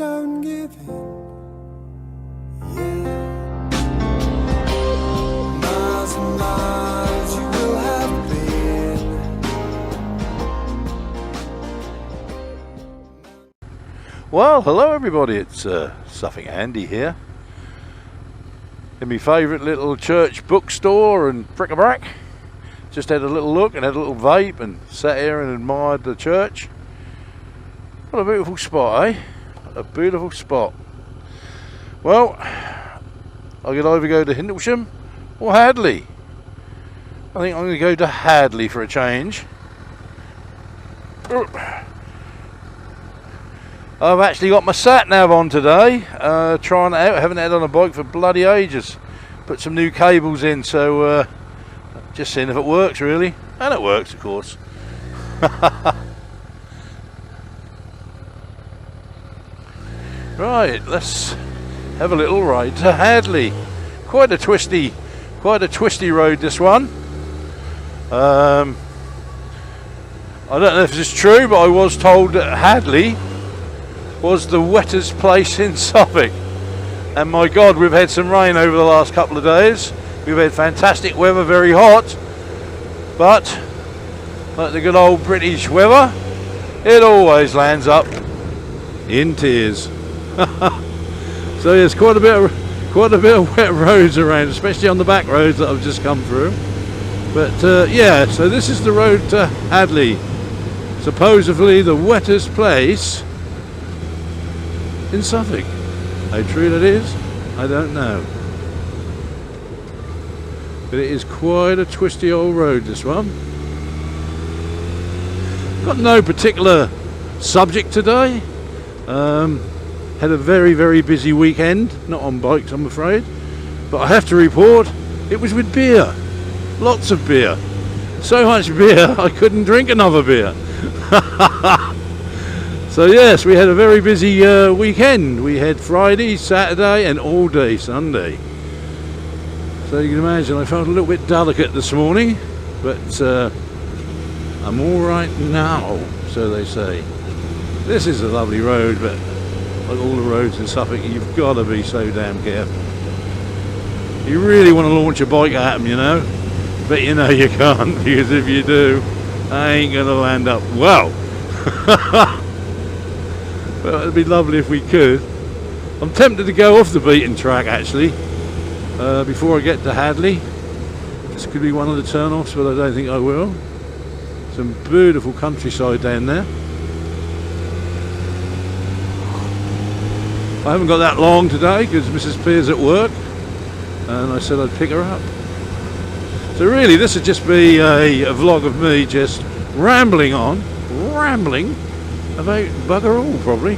don't give in. Yeah. Miles and miles you will have been. Well, hello everybody, it's Suffolk Andy here in my favourite little church bookstore and bric-a-brac. Just had a little look and had a little vape and sat here and admired the church. What a beautiful spot, eh? A beautiful spot. Well, I could either go to Hindlesham or Hadleigh. I think I'm going to go to Hadleigh for a change. I've actually got my sat-nav on today, trying it out. I haven't had it on a bike for bloody ages. Put some new cables in, so just seeing if it works really. And it works, of course. Right, let's have a little ride to Hadleigh. Quite a twisty road, this one. I don't know if this is true, but I was told that Hadleigh was the wettest place in Suffolk. And my God, we've had some rain over the last couple of days. We've had fantastic weather, very hot. But, like the good old British weather, it always lands up in tears. So there's quite a bit of wet roads around, especially on the back roads that I've just come through. But yeah, so this is the road to Hadleigh, supposedly the wettest place in Suffolk. How true that is, I don't know. But it is quite a twisty old road, this one. Got no particular subject today. Had a very busy weekend, not on bikes I'm afraid, but I have to report it was with beer. Lots of beer. So much beer I couldn't drink another beer. So yes, we had a very busy weekend. We had Friday, Saturday and all day Sunday. So you can imagine I felt a little bit delicate this morning, but I'm alright now, so they say. This is a lovely road, but like all the roads in Suffolk, you've got to be so damn careful. You really want to launch a bike at them, you know, but you know you can't, because if you do, I ain't going to land up well. Well, it'd be lovely if we could. I'm tempted to go off the beaten track actually, before I get to Hadleigh. This could be one of the turn-offs, but I don't think I will. Some beautiful countryside down there. I haven't got that long today because Mrs. Pear's at work and I said I'd pick her up. So really this would just be a vlog of me just rambling about bugger all probably.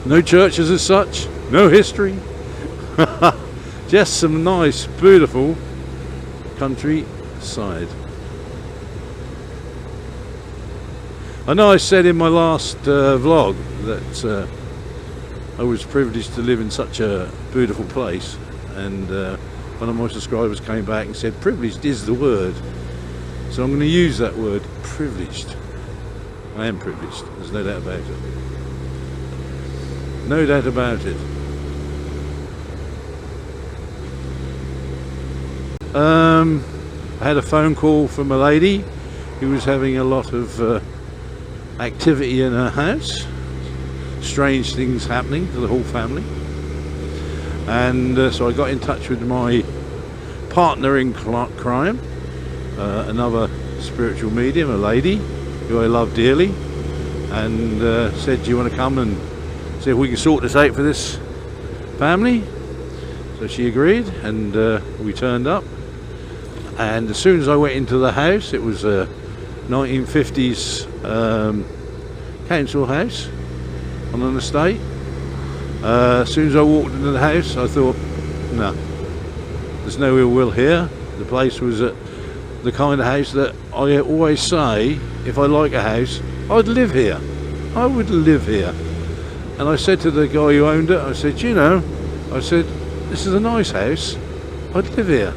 No churches as such, no history. Just some nice beautiful countryside. I know I said in my last vlog that I was privileged to live in such a beautiful place, and one of my subscribers came back and said privileged is the word, so I'm going to use that word, privileged. I am privileged, there's no doubt about it. No doubt about it. I had a phone call from a lady who was having a lot of activity in her house, strange things happening to the whole family, and so I got in touch with my partner in crime, another spiritual medium, a lady who I love dearly, and said, do you want to come and see if we can sort this out for this family? So she agreed, and we turned up, and as soon as I went into the house, it was a 1950s council house on an estate. As soon as I walked into the house, I thought, no, there's no ill will here. The place was the kind of house that I always say, if I like a house, I'd live here. I would live here. And I said to the guy who owned it, I said, you know, I said, this is a nice house, I'd live here.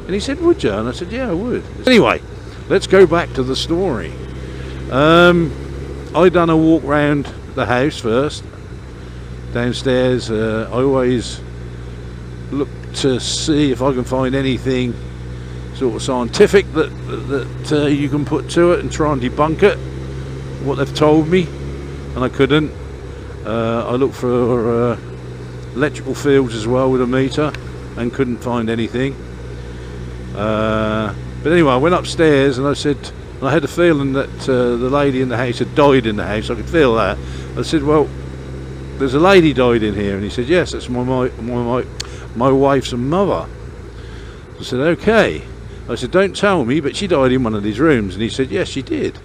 And he said, would you? And I said, yeah, I would. Anyway, let's go back to the story. I done a walk round the house first. Downstairs, I always look to see if I can find anything sort of scientific that you can put to it and try and debunk it, what they've told me, and I couldn't. I looked for electrical fields as well with a meter and couldn't find anything. But anyway, I went upstairs and I had a feeling that the lady in the house had died in the house. I could feel that. I said, well, there's a lady died in here, and he said, yes, that's my wife's mother. I said, okay. I said, don't tell me, but she died in one of these rooms. And he said, yes, she did.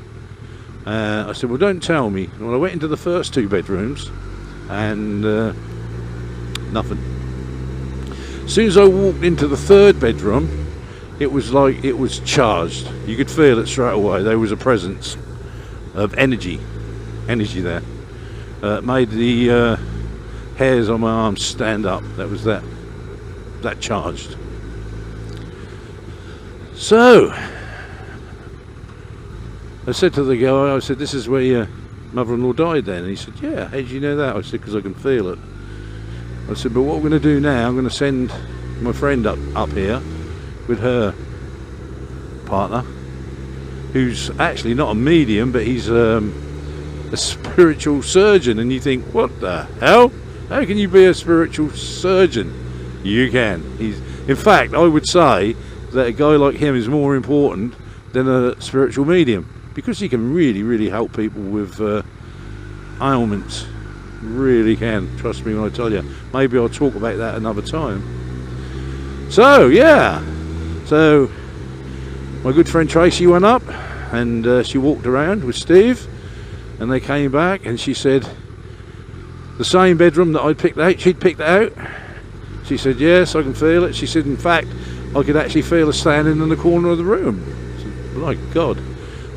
I said, well, don't tell me. Well, I went into the first 2 bedrooms and nothing. As soon as I walked into the 3rd bedroom, it was like it was charged. You could feel it straight away. There was a presence of energy there. It made the hairs on my arms stand up. That was that charged. So I said to the guy, I said, this is where your mother-in-law died then? And he said, yeah. How did you know that? I said, because I can feel it. I said, but what I'm going to do now, I'm going to send my friend up here with her partner, who's actually not a medium, but he's a spiritual surgeon. And you think, what the hell? How can you be a spiritual surgeon? You can. In fact, I would say that a guy like him is more important than a spiritual medium, because he can really, really help people with ailments. Really can. Trust me when I tell you. Maybe I'll talk about that another time. So yeah. So my good friend Tracy went up and she walked around with Steve, and they came back and she said the same bedroom that I'd picked out, she'd picked it out. She said, yes, I can feel it. She said, in fact, I could actually feel her standing in the corner of the room. I said, my God.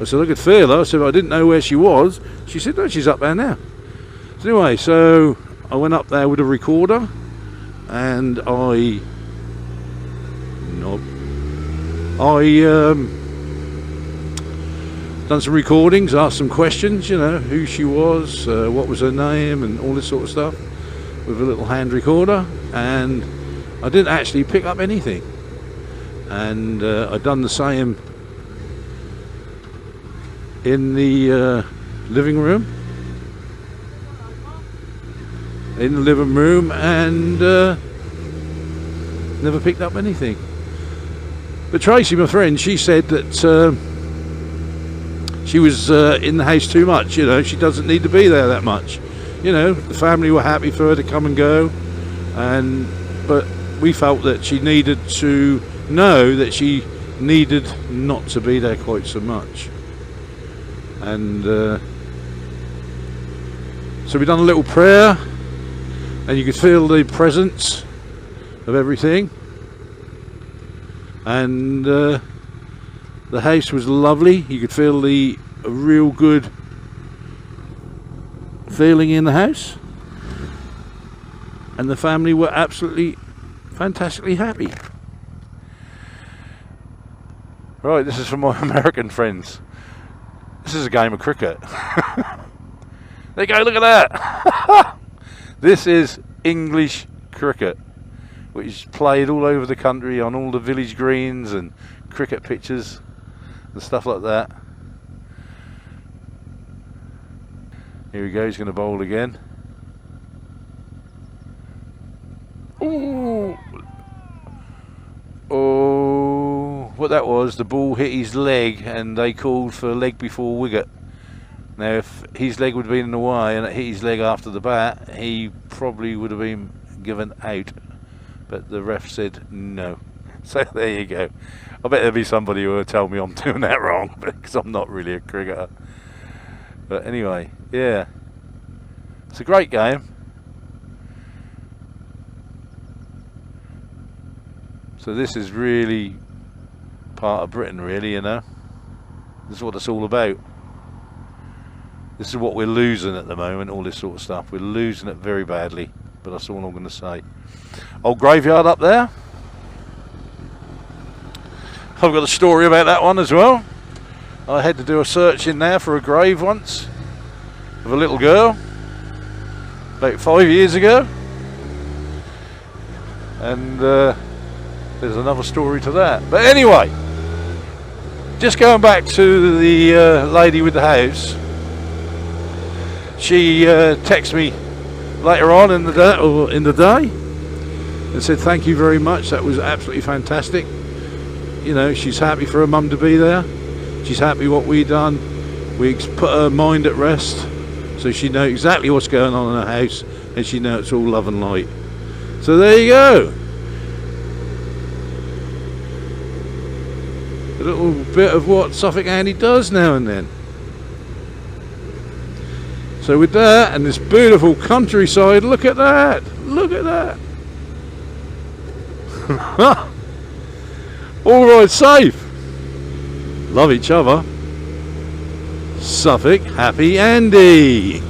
I said, I could feel her. I said, I didn't know where she was. She said, no, she's up there now. So anyway, so I went up there with a recorder and I done some recordings, asked some questions, you know, who she was, what was her name, and all this sort of stuff, with a little hand recorder, and I didn't actually pick up anything. And I'd done the same in the living room, and never picked up anything. But Tracy, my friend, she said that she was in the house too much. You know, she doesn't need to be there that much. You know, the family were happy for her to come and go, but we felt that she needed to know that she needed not to be there quite so much. And so we done a little prayer, and you could feel the presence of everything. And the house was lovely. You could feel a real good feeling in the house, and the family were absolutely fantastically happy. Right, this is for my American friends. This is a game of cricket. There you go, look at that. This is English cricket, which is played all over the country on all the village greens and cricket pitches and stuff like that. Here we go, he's going to bowl again. Ooh. Oh, what that was, the ball hit his leg and they called for leg before wicket. Now if his leg would have been in the way and it hit his leg after the bat, he probably would have been given out. But the ref said no. So there you go. I bet there'll be somebody who will tell me I'm doing that wrong, because I'm not really a cricketer. But anyway, yeah. It's a great game. So this is really part of Britain, really, you know. This is what it's all about. This is what we're losing at the moment, all this sort of stuff. We're losing it very badly, but that's all I'm going to say. Old graveyard up there. I've got a story about that one as well. I had to do a search in there for a grave once of a little girl. about 5 years ago, and there's another story to that. But anyway, just going back to the lady with the house. She texted me later on in the day and said thank you very much, that was absolutely fantastic. You know, she's happy for her mum to be there, she's happy what we done, we put her mind at rest, so she knows exactly what's going on in her house, and she knows it's all love and light. So there you go, a little bit of what Suffolk Andy does now and then. So with that and this beautiful countryside, look at that, look at that. All right, safe, love each other. Suffolk Happy Andy.